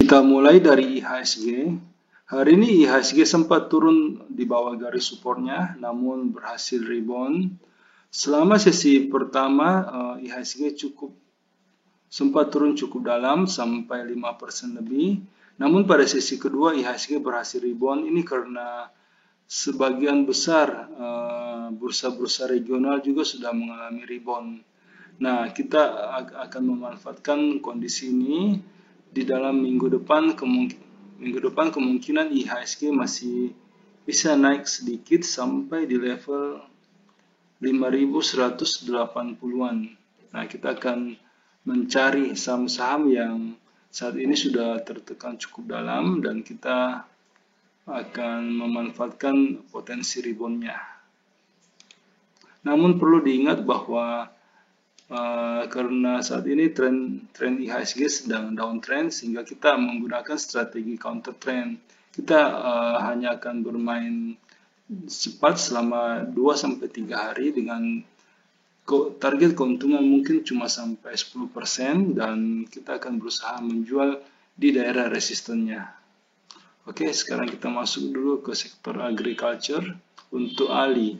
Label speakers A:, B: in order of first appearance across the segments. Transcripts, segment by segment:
A: Kita mulai dari IHSG. Hari ini IHSG sempat turun di bawah garis supportnya, namun berhasil rebound. Selama sesi pertama, IHSG sempat turun cukup dalam sampai 5% lebih. Namun pada sesi kedua IHSG berhasil rebound. Ini karena sebagian besar bursa-bursa regional juga sudah mengalami rebound. Nah, kita akan memanfaatkan kondisi ini. Di dalam minggu depan kemungkinan IHSG masih bisa naik sedikit sampai di level 5.180-an. Nah, kita akan mencari saham-saham yang saat ini sudah tertekan cukup dalam dan kita akan memanfaatkan potensi reboundnya. Namun perlu diingat bahwa karena saat ini tren IHSG sedang downtrend, sehingga kita menggunakan strategi counter trend. Kita hanya akan bermain cepat selama 2-3 hari dengan target keuntungan mungkin cuma sampai 10%, dan kita akan berusaha menjual di daerah resistennya. Oke, sekarang kita masuk dulu ke sektor agriculture. Untuk Ali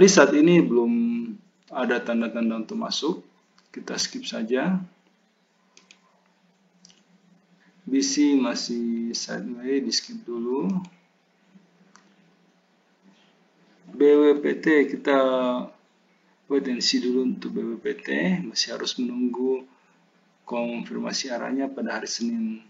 A: saat ini belum ada tanda-tanda untuk masuk, kita skip saja. BC masih sideways, di skip dulu. BWPT kita wait and see dulu untuk BWPT, masih harus menunggu konfirmasi arahnya pada hari Senin.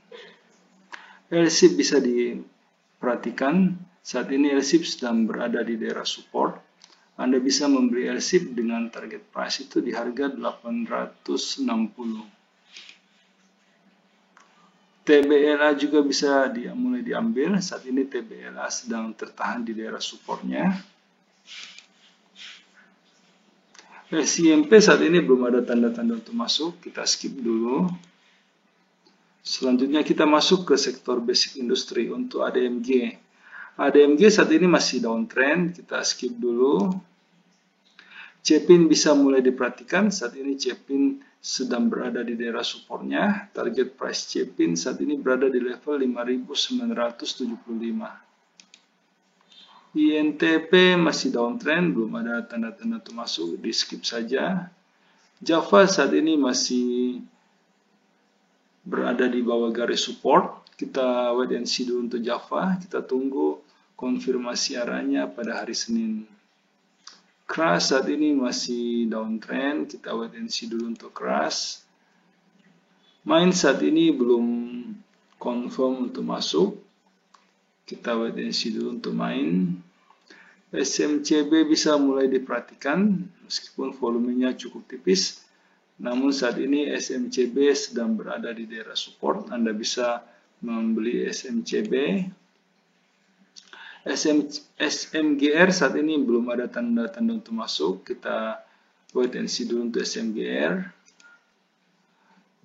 A: LSIP bisa diperhatikan, saat ini LSIP sedang berada di daerah support. Anda bisa membeli LSIP dengan target price itu di harga 860. TBLA juga bisa mulai diambil. Saat ini TBLA sedang tertahan di daerah supportnya. SIMP saat ini belum ada tanda-tanda untuk masuk. Kita skip dulu. Selanjutnya kita masuk ke sektor basic industry untuk ADMG. ADMG saat ini masih downtrend. Kita skip dulu. Cepin bisa mulai diperhatikan, saat ini Cepin sedang berada di daerah supportnya. Target price Cepin saat ini berada di level 5.975. INTP masih downtrend, belum ada tanda-tanda untuk masuk, di skip saja. Java saat ini masih berada di bawah garis support. Kita wait and see dulu untuk Java, kita tunggu konfirmasi arahnya pada hari Senin. Crush saat ini masih downtrend, kita wait and see dulu untuk Crush. Main saat ini belum confirm untuk masuk, kita wait and see dulu untuk Main. SMCB bisa mulai diperhatikan, meskipun volumenya cukup tipis. Namun saat ini SMCB sedang berada di daerah support, Anda bisa membeli SMCB. SMGR saat ini belum ada tanda-tanda untuk masuk, kita wait and see dulu untuk SMGR.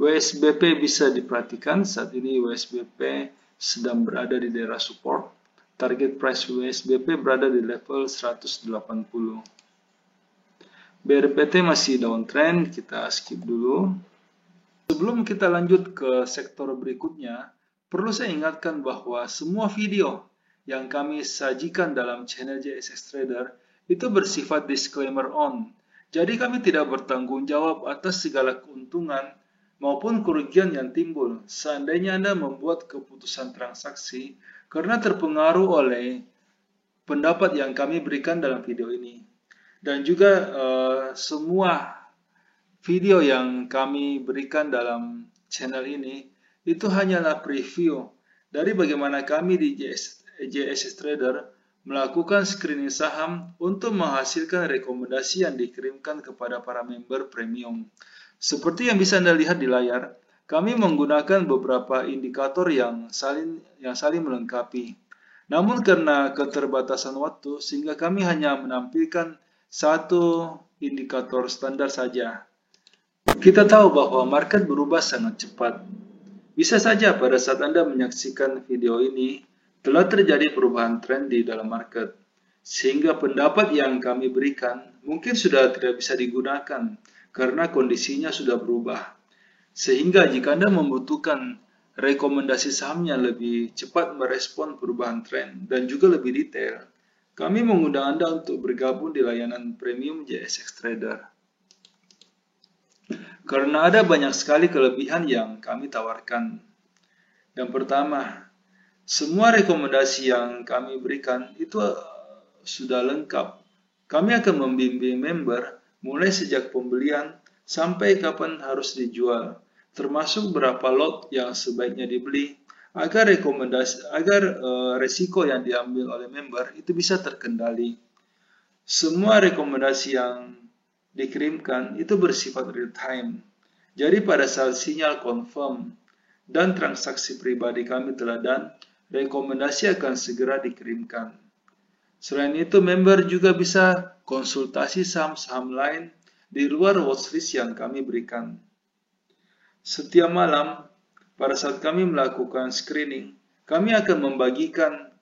A: WSBP bisa diperhatikan, saat ini WSBP sedang berada di daerah support. Target price WSBP berada di level 180. BRPT masih downtrend, kita skip dulu. Sebelum kita lanjut ke sektor berikutnya, perlu saya ingatkan bahwa semua video yang kami sajikan dalam channel JSX Trader itu bersifat disclaimer on. Jadi kami tidak bertanggung jawab atas segala keuntungan maupun kerugian yang timbul seandainya Anda membuat keputusan transaksi karena terpengaruh oleh pendapat yang kami berikan dalam video ini. Dan juga semua video yang kami berikan dalam channel ini itu hanyalah preview dari bagaimana kami di JSX Trader melakukan screening saham untuk menghasilkan rekomendasi yang dikirimkan kepada para member premium. Seperti yang bisa Anda lihat di layar, kami menggunakan beberapa indikator yang saling melengkapi. Namun karena keterbatasan waktu, sehingga kami hanya menampilkan satu indikator standar saja. Kita tahu bahwa market berubah sangat cepat. Bisa saja pada saat Anda menyaksikan video ini, telah terjadi perubahan tren di dalam market, sehingga pendapat yang kami berikan mungkin sudah tidak bisa digunakan karena kondisinya sudah berubah. Sehingga jika Anda membutuhkan rekomendasi sahamnya lebih cepat merespon perubahan tren dan juga lebih detail, kami mengundang Anda untuk bergabung di layanan premium JSX Trader. Karena ada banyak sekali kelebihan yang kami tawarkan. Yang pertama, semua rekomendasi yang kami berikan itu sudah lengkap. Kami akan membimbing member mulai sejak pembelian sampai kapan harus dijual, termasuk berapa lot yang sebaiknya dibeli, agar resiko yang diambil oleh member itu bisa terkendali. Semua rekomendasi yang dikirimkan itu bersifat real time. Jadi pada saat sinyal confirm dan transaksi pribadi kami telah done, rekomendasi akan segera dikirimkan. Selain itu, member juga bisa konsultasi saham-saham lain di luar watchlist yang kami berikan. Setiap malam, pada saat kami melakukan screening, kami akan membagikan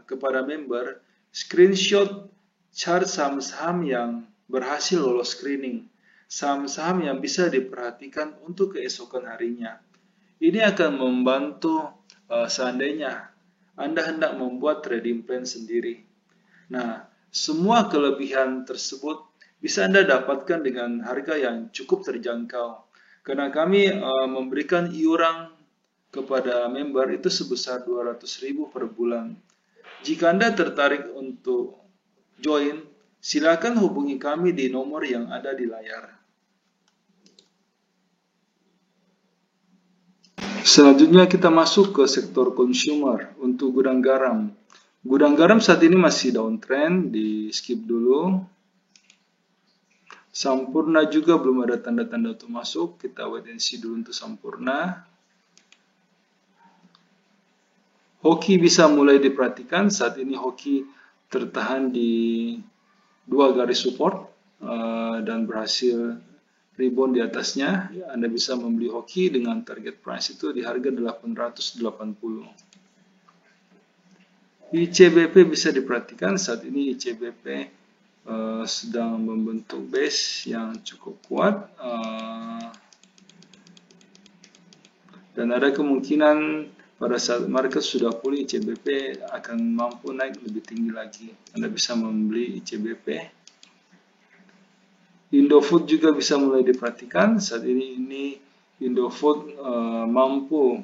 A: kepada member screenshot chart saham-saham yang berhasil lolos screening, saham-saham yang bisa diperhatikan untuk keesokan harinya. Ini akan membantu seandainya Anda hendak membuat trading plan sendiri. Nah, semua kelebihan tersebut bisa Anda dapatkan dengan harga yang cukup terjangkau. Karena kami memberikan iuran kepada member itu sebesar 200.000 per bulan. Jika Anda tertarik untuk join, silakan hubungi kami di nomor yang ada di layar. Selanjutnya kita masuk ke sektor consumer untuk gudang garam. Gudang garam saat ini masih downtrend, di skip dulu. Sampurna juga belum ada tanda-tanda untuk masuk, kita wait and see dulu untuk Sampurna. Hoki bisa mulai diperhatikan, saat ini Hoki tertahan di 2 garis support dan berhasil rebound di atasnya. Anda bisa membeli Hoki dengan target price itu di harga 880. ICBP bisa diperhatikan, saat ini ICBP sedang membentuk base yang cukup kuat dan ada kemungkinan pada saat market sudah pulih ICBP akan mampu naik lebih tinggi lagi. Anda bisa membeli ICBP. Indofood juga bisa mulai diperhatikan, saat ini Indofood mampu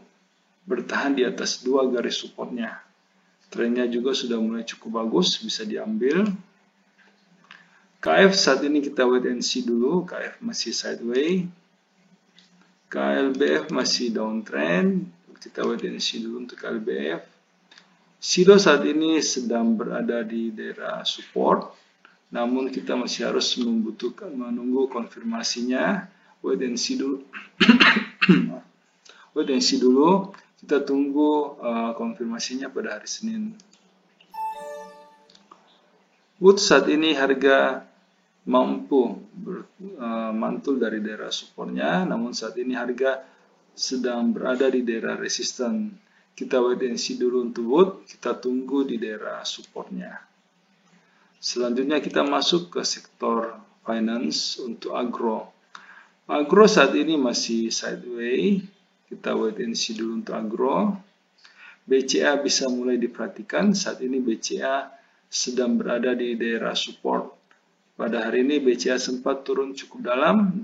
A: bertahan di atas 2 garis supportnya. Trennya juga sudah mulai cukup bagus, bisa diambil. KF saat ini kita wait and see dulu, KF masih sideways. KLBF masih downtrend, kita wait and see dulu untuk KLBF. SIDO saat ini sedang berada di daerah support, namun kita masih harus menunggu konfirmasinya. Wait and see dulu. Wait and see dulu, kita tunggu konfirmasinya pada hari Senin. Wood saat ini harga mampu mantul dari daerah supportnya, namun saat ini harga sedang berada di daerah resisten. Kita wait and see dulu untuk Wood, kita tunggu di daerah supportnya. Selanjutnya kita masuk ke sektor finance untuk agro. Agro saat ini masih sideways, kita wait and see dulu untuk agro. BCA bisa mulai diperhatikan, saat ini BCA sedang berada di daerah support. Pada hari ini BCA sempat turun cukup dalam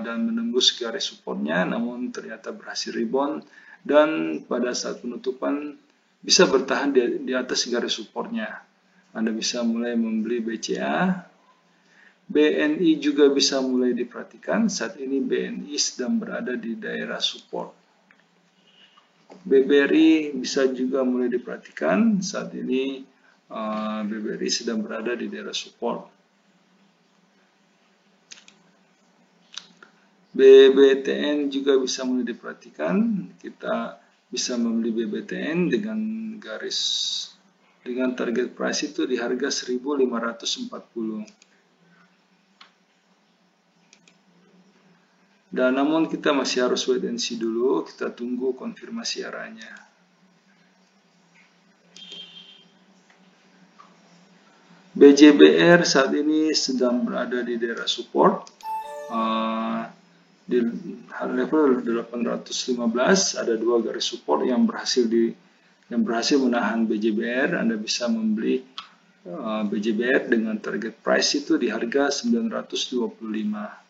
A: dan menembus garis supportnya, namun ternyata berhasil rebound dan pada saat penutupan bisa bertahan di atas garis supportnya. Anda bisa mulai membeli BCA. BNI juga bisa mulai diperhatikan, saat ini BNI sedang berada di daerah support. BBRI bisa juga mulai diperhatikan, saat ini BBRI sedang berada di daerah support. BBTN juga bisa mulai diperhatikan, kita bisa membeli BBTN dengan target price itu di harga 1.540. Dan namun kita masih harus wait and see dulu, kita tunggu konfirmasi arahnya. BJBR saat ini sedang berada di daerah support. di level 815 ada 2 garis support yang berhasil menahan BJBR. Anda bisa membeli BJBR dengan target price itu di harga 925.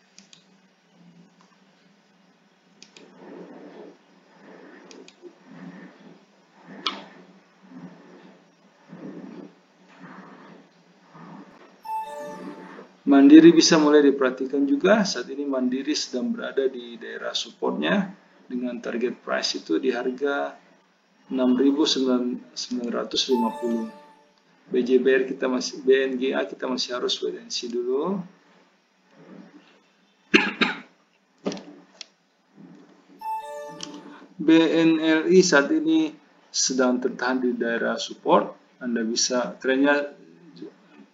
A: Mandiri bisa mulai diperhatikan juga. Saat ini Mandiri sedang berada di daerah supportnya dengan target price itu di harga 6.950. BJBR kita masih, BNGA kita masih harus wait and see dulu. BNLI saat ini sedang tertahan di daerah support. Anda bisa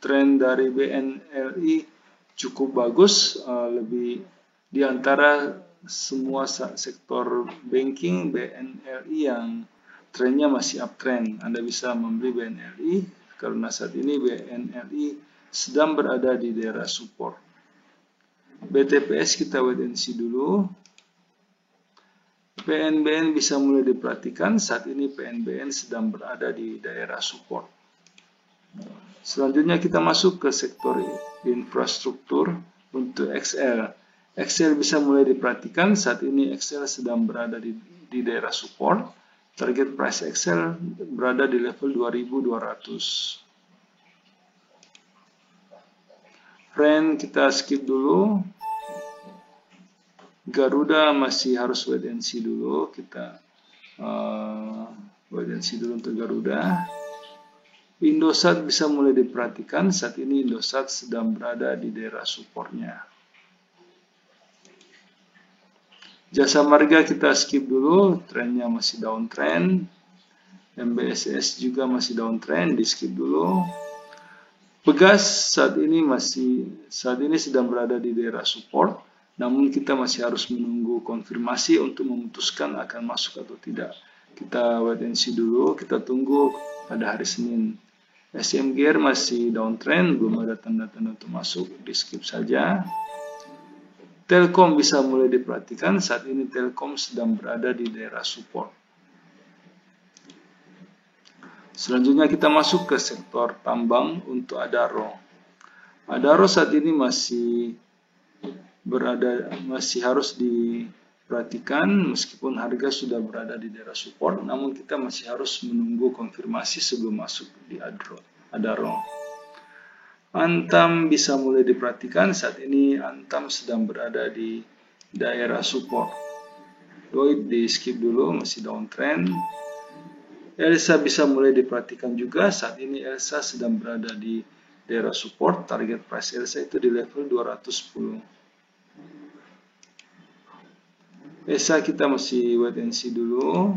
A: tren dari BNLI cukup bagus, lebih di antara semua sektor banking BNLI yang trennya masih uptrend. Anda bisa membeli BNLI karena saat ini BNLI sedang berada di daerah support. BTPS kita wait and see dulu. PNBN bisa mulai diperhatikan. Saat ini PNBN sedang berada di daerah support. Selanjutnya kita masuk ke sektor infrastruktur untuk XL. XL bisa mulai diperhatikan. Saat ini XL sedang berada di daerah support. Target price XL berada di level 2200. Friend kita skip dulu. Garuda masih harus wait and see dulu. Kita wait and see dulu untuk Garuda. Indosat bisa mulai diperhatikan. Saat ini Indosat sedang berada di daerah supportnya. Jasa Marga kita skip dulu. Trennya masih downtrend. MBSS juga masih downtrend. Di skip dulu. Pegas saat ini sedang berada di daerah support. Namun kita masih harus menunggu konfirmasi untuk memutuskan akan masuk atau tidak. Kita wait and see dulu. Kita tunggu pada hari Senin. SMGR masih downtrend, belum ada tanda-tanda untuk masuk, di skip saja. Telkom bisa mulai diperhatikan, saat ini Telkom sedang berada di daerah support. Selanjutnya kita masuk ke sektor tambang untuk Adaro. Adaro saat ini masih harus diperhatikan meskipun harga sudah berada di daerah support, namun kita masih harus menunggu konfirmasi sebelum masuk di Adaro. Antam bisa mulai diperhatikan. Saat ini Antam sedang berada di daerah support. Lloyd di skip dulu, masih downtrend. Elsa bisa mulai diperhatikan juga. Saat ini Elsa sedang berada di daerah support. Target price Elsa itu di level 210. ESA kita masih wait and see dulu.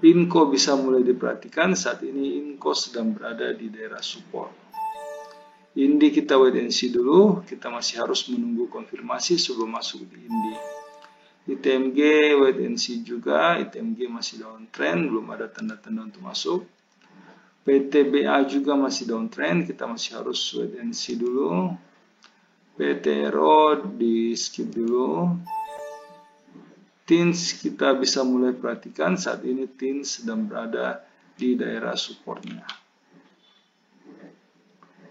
A: Inco bisa mulai diperhatikan. Saat ini Inco sedang berada di daerah support. Indi kita wait and see dulu. Kita masih harus menunggu konfirmasi sebelum masuk di Indi. ITMG wait and see juga. ITMG masih downtrend, belum ada tanda-tanda untuk masuk. PTBA juga masih downtrend. Kita masih harus wait and see dulu. PTRO di skip dulu. TINS kita bisa mulai perhatikan. Saat ini TINS sedang berada di daerah supportnya.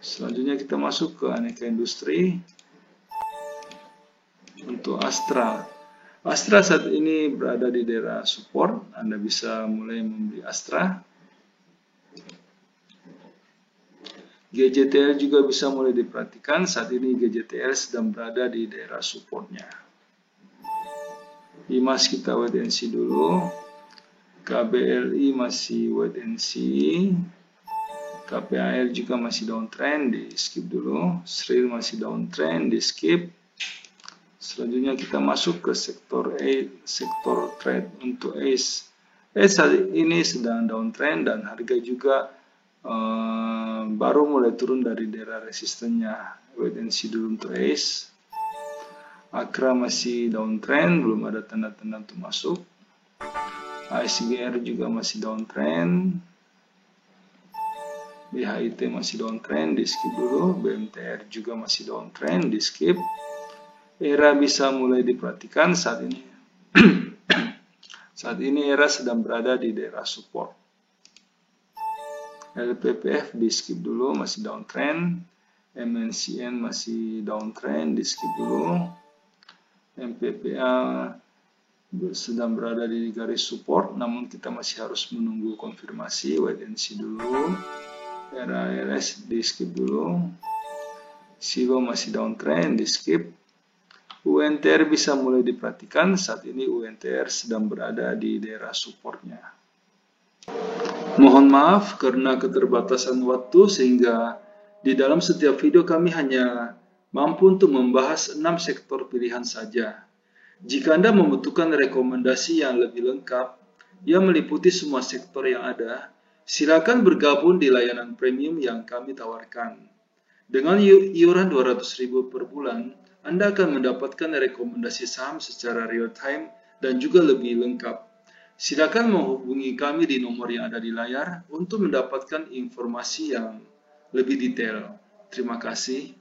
A: Selanjutnya kita masuk ke aneka industri. Untuk Astra. Astra saat ini berada di daerah support. Anda bisa mulai membeli Astra. GJTL juga bisa mulai diperhatikan. Saat ini GJTL sedang berada di daerah supportnya. IMAS kita wait and see dulu. KBLI masih wait and see. KPAL juga masih downtrend, di skip dulu. SRIL masih downtrend, di skip. Selanjutnya kita masuk ke sektor trade untuk ACE. ACE saat ini sedang downtrend dan harga juga baru mulai turun dari daerah resistennya. Wait and see dulu untuk ACE. Akra masih downtrend, belum ada tanda-tanda untuk masuk. ASGR juga masih downtrend. BHIT masih downtrend, di skip dulu. BMTR juga masih downtrend, di skip. Era bisa mulai diperhatikan saat ini. Saat ini era sedang berada di daerah support. LPPF di skip dulu, masih downtrend. MNCN masih downtrend, di skip dulu. MPPA sedang berada di garis support, namun kita masih harus menunggu konfirmasi, wait and see dulu. RALS di skip dulu. SIBA masih downtrend, di skip. UNTR bisa mulai diperhatikan, saat ini UNTR sedang berada di daerah supportnya. Mohon maaf karena keterbatasan waktu sehingga di dalam setiap video kami hanya mampu untuk membahas 6 sektor pilihan saja. Jika Anda membutuhkan rekomendasi yang lebih lengkap yang meliputi semua sektor yang ada, silakan bergabung di layanan premium yang kami tawarkan. Dengan iuran 200.000 per bulan, Anda akan mendapatkan rekomendasi saham secara real time dan juga lebih lengkap. Silakan menghubungi kami di nomor yang ada di layar untuk mendapatkan informasi yang lebih detail. Terima kasih.